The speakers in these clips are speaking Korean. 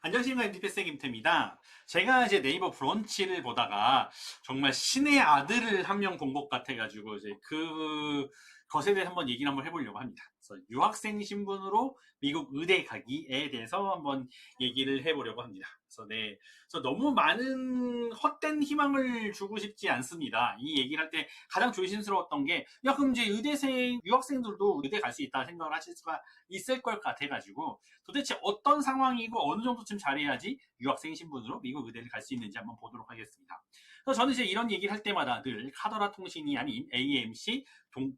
안녕하십니까, MTPS의 김태입니다. 제가 이제 네이버 브런치를 보다가 정말 신의 아들을 한 명 본 것 같아가지고 이제 그 것에 대해서 한번 얘기를 한번 해보려고 합니다. 그래서 유학생 신분으로 미국 의대 가기에 대해서 한번 얘기를 해보려고 합니다. 그래서 너무 많은 헛된 희망을 주고 싶지 않습니다. 이 얘기를 할 때 가장 조심스러웠던 게, 야, 그럼 이제 의대생, 유학생들도 의대 갈 수 있다 생각을 하실 수가 있을 것 같아가지고, 도대체 어떤 상황이고 어느 정도쯤 잘해야지 유학생 신분으로 미국 의대를 갈 수 있는지 한번 보도록 하겠습니다. 그래서 저는 이제 이런 얘기를 할 때마다 늘 카더라 통신이 아닌 AMC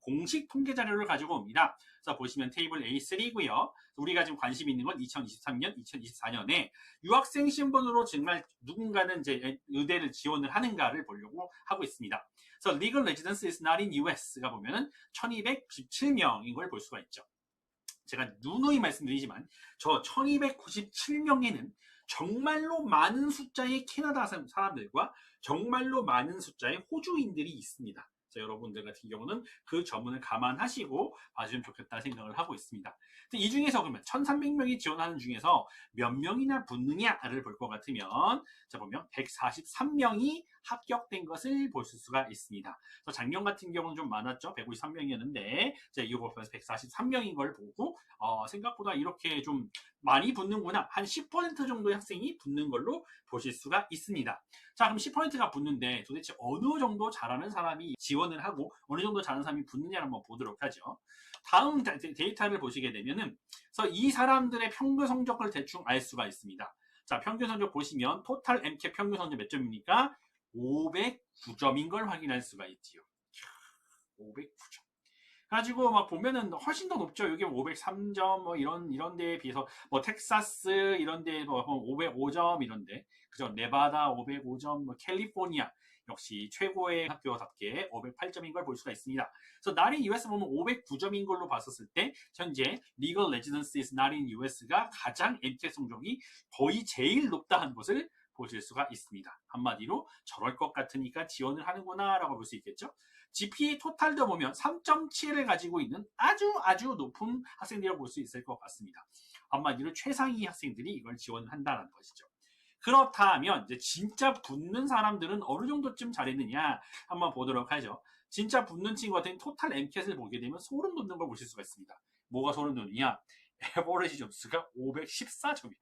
공식 통계 자료를 가지고 옵니다. 그래서 보시면 테이블 A3고요. 우리가 지금 관심 있는 건 2023년, 2024년에 유학생 신분으로 정말 누군가는 이제 의대를 지원을 하는가를 보려고 하고 있습니다. 그래서 Legal Residence is not in US가 보면은 1297명인 걸 볼 수가 있죠. 제가 누누이 말씀드리지만 저 1297명에는 정말로 많은 숫자의 캐나다 사람들과 정말로 많은 숫자의 호주인들이 있습니다. 여러분들 같은 경우는 그 점을 감안하시고 봐주면 좋겠다 생각을 하고 있습니다. 이 중에서 그러면 1300명이 지원하는 중에서 몇 명이나 붙느냐를 볼 것 같으면 자 보면 143명이 합격된 것을 볼 수가 있습니다. 그래서 작년 같은 경우는 좀 많았죠. 153명이었는데 이거 보면서 143명인 걸 보고 생각보다 이렇게 좀 많이 붙는구나. 한 10% 정도의 학생이 붙는 걸로 보실 수가 있습니다. 자, 그럼 10%가 붙는데 도대체 어느 정도 잘하는 사람이 지원을 하고 어느 정도 잘하는 사람이 붙느냐를 한번 보도록 하죠. 다음 데이터를 보시게 되면은 그래서 이 사람들의 평균 성적을 대충 알 수가 있습니다. 자, 평균 성적 보시면 토탈 MCAT 평균 성적 몇 점입니까? 509점인 걸 확인할 수가 있지요. 509점. 가지고 막 보면은 훨씬 더 높죠. 이게 503점 뭐 이런 데에 비해서 뭐 텍사스 이런 데에 뭐 505점 이런데 그죠? 네바다 505점, 뭐 캘리포니아 역시 최고의 학교답게 508점인 걸 볼 수가 있습니다. 그래서 not in US 보면 509점인 걸로 봤었을 때 현재 legal residency is not in US가 가장 MCAT 성적이 거의 제일 높다는 것을 보실 수가 있습니다. 한마디로 저럴 것 같으니까 지원을 하는구나 라고 볼 수 있겠죠. GPA 토탈도 보면 3.7을 가지고 있는 아주 높은 학생들이라고 볼 수 있을 것 같습니다. 한마디로 최상위 학생들이 이걸 지원을 한다는 것이죠. 그렇다면 이제 진짜 붙는 사람들은 어느 정도쯤 잘했느냐 한번 보도록 하죠. 진짜 붙는 친구 같은 토탈 MCAT을 보게 되면 소름 돋는 걸 보실 수가 있습니다. 뭐가 소름 돋느냐? 에버리지 점수가 514점입니다.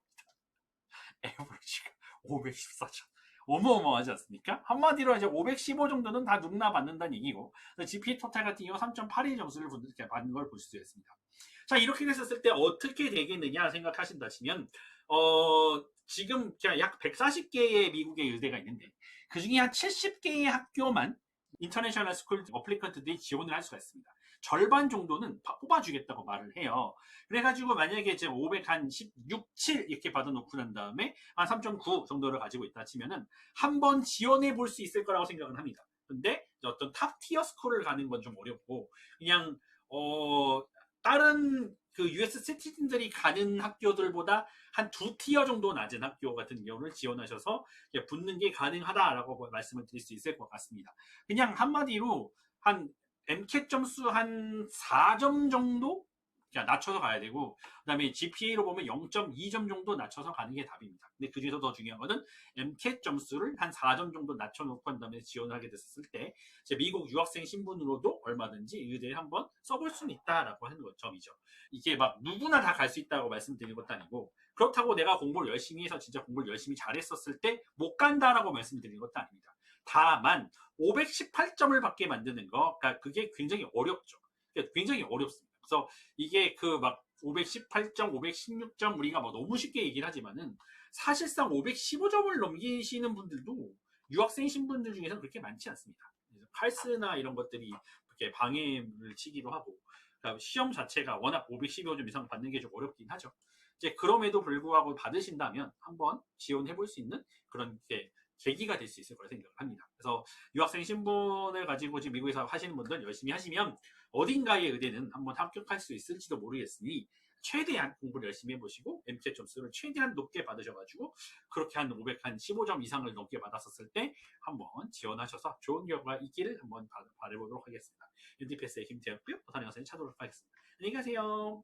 에버리지가 514점. 어마어마하지 않습니까? 한마디로 이제 515 정도는 다 누구나 받는다는 얘기고, GPA 토탈 같은 경우 3.82 점수를 받는 걸 볼 수 있습니다. 자, 이렇게 됐었을 때 어떻게 되겠느냐 생각하신다 치면, 지금 약 140개의 미국의 의대가 있는데, 그 중에 한 70개의 학교만 인터내셔널 스쿨 어플리컨트들이 지원을 할 수가 있습니다. 절반 정도는 뽑아주겠다고 말을 해요. 그래가지고 만약에 이제 516, 7 이렇게 받아놓고 난 다음에 한 3.9 정도를 가지고 있다 치면은 한번 지원해 볼 수 있을 거라고 생각은 합니다. 근데 어떤 탑 티어 스쿨을 가는 건 좀 어렵고 그냥 다른 그 US 시티즌들이 가는 학교들보다 한 두 티어 정도 낮은 학교 같은 경우를 지원하셔서 붙는 게 가능하다라고 말씀을 드릴 수 있을 것 같습니다. 그냥 한마디로 한 MCAT 점수 한 4점 정도 낮춰서 가야 되고 그다음에 GPA로 보면 0.2점 정도 낮춰서 가는 게 답입니다. 근데 그중에서 더 중요한 것은 MCAT 점수를 한 4점 정도 낮춰놓고 한 다음에 지원을 하게 됐을 때 미국 유학생 신분으로도 얼마든지 의대에 한번 써볼 수는 있다라고 하는 점이죠. 이게 막 누구나 다 갈 수 있다고 말씀드리는 것도 아니고 그렇다고 내가 공부를 열심히 해서 진짜 공부를 열심히 잘했었을 때 못 간다라고 말씀드리는 것도 아닙니다. 다만 518점을 받게 만드는 거, 그러니까 그게 굉장히 어렵죠. 굉장히 어렵습니다. 그래서 이게 그 막 518점, 516점 우리가 뭐 너무 쉽게 얘기를 하지만은 사실상 515점을 넘기시는 분들도 유학생 신분들 중에서는 그렇게 많지 않습니다. 칼스나 이런 것들이 그렇게 방해를 치기도 하고 그러니까 시험 자체가 워낙 515점 이상 받는 게 좀 어렵긴 하죠. 이제 그럼에도 불구하고 받으신다면 한번 지원해 볼 수 있는 그런 계기가 될 수 있을 거라 생각을 합니다. 그래서 유학생 신분을 가지고 지금 미국에서 하시는 분들 열심히 하시면 어딘가의 의대는 한번 합격할 수 있을지도 모르겠으니 최대한 공부를 열심히 해보시고 MCAT 점수를 최대한 높게 받으셔가지고 그렇게 한 515점 이상을 넘게 받았었을 때 한번 지원하셔서 좋은 결과가 있기를 한번 바라보도록 하겠습니다. NDPS의 김태였고요. 부산 영상을 찾아오도록 하겠습니다. 안녕히 가세요.